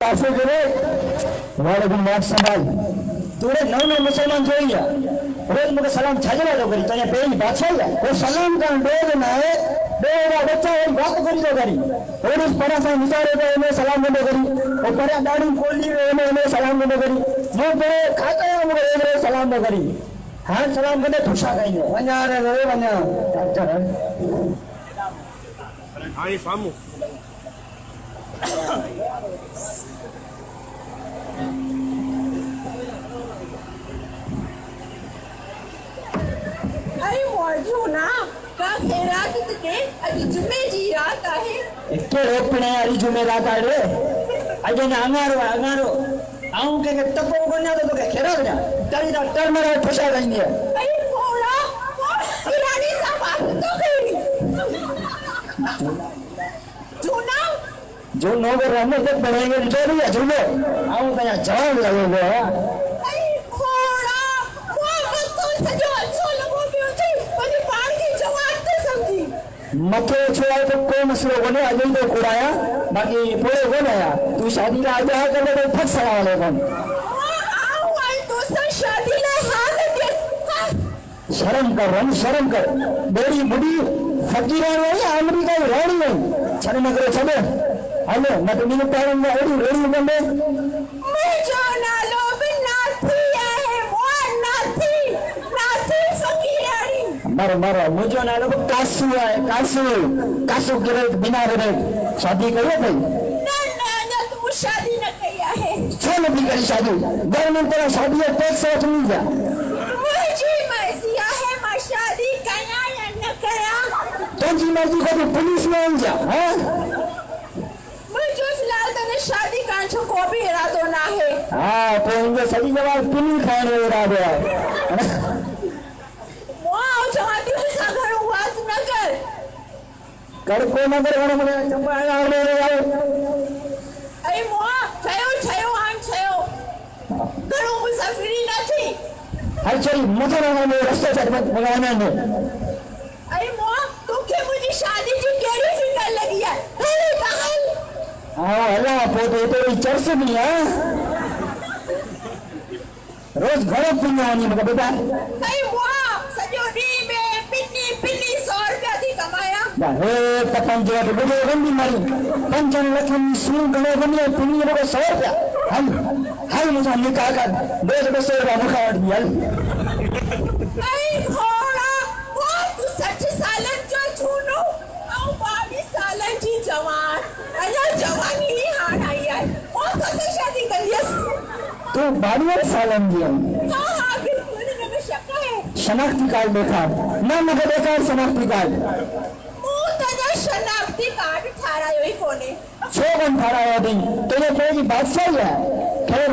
पासे करे वालेकुम अस्सलाम तूरे नौ नौ मुसलमान जोइया रोज मुके सलाम छाजला दो करी तने पेई बादशाह है वो सलाम का डोज ना है बेड़ा बच्चा है बात करी दो करी और इस परा से निसारे पे में सलाम दो करी और परा दाढ़ी कोली में सलाम दो करी वो बड़े खाता है मुके सलाम दो करी हां सलाम करने खुशा गई वन्या रे वन्या हां ये सामू अरे मौजूना का खैरात के अज जुमे जी रात है के रोपणे वाली जुमे रात आड़े अजे ने अंगारो आऊं के तपो कोन्या तो के खैरात ना तारी दा टर मारा फसा गई है अरे मोरा इरानी सा बात तो कही जूना जो नो को रहने तक बढ़ेंगे जो भी है जुमे आऊं कया जवान लगेगा अरे मोरा वो तो सजो अच्छो लगो पियो छी पनी पार की जवान तो समझी मथे छोड़ा तो कोई मसलो कोने अजय तो कुड़ाया बाकी पूरे कोने आया तू शादी ला आजा कर ले फट सला वाले कौन आओ आई तो सर शादी ला हाथ के शर्म कर बड़ी बुढ़ी फकीरा नहीं अमेरिका की रानी है शर्म करो छबे हेलो मैं तो नहीं पैर में रेडी बंदे मुझे ना लो नाथी है वो नाथी फकीरानी मर मुझे ना लो कासू है कासू के बिना रे शादी करो भाई ना तू शादी न किया है क्यों नहीं करी शादी गवर्नमेंट तेरा शादी है टैक्स से नहीं जा मुझे मर्जिया है मैं शादी करना या न करा तुझी मर्जी को तो पुलिस में आ जा हैं मुझे फिलहाल तने शादी करने को भी इरादो ना है हाँ तो इनके सभी जवाब पुलिस खाने इरादे है वाह चाहती हूँ सागर हुआ न कर को न कर मुझे चंपा आ रे अरे वाह छयो घरों मुसाफिरी न थी हर चली मुझे ना मेरे रास्ते से भगवान ने अरे वाह तो क्या मुझे शादी की केड़ी फिकर लगी है अरे बहन हाँ अल्लाह पोते तो चर्च भी है रोज घरों पीने वाली मगर बेटा अरे वाह सजो री में पिन्नी 100 रुपया थी कमाया हे तपन जो तो बड़े गंदी मारी 5 लाख सुन गले बने पिन्नी को 100 रुपया हाल मुझे निकाल कर 200 रुपया मुखाड़ दिया अरे घोड़ा वो तू 60 सालन जो छूनो और 22 सालन जी जवान अरे जवानी ही हार आई है वो कैसे शादी कर लिया तो 22 सालन जी हाँ बिल्कुल नहीं शक है शनाख्ती कार्ड देखा ना मुझे देखा शनाख्ती कार्ड मुझे शनाख्ती कार्ड थारा योई कोने छो बन थारा योई तो ये कोई बादशाह है खैर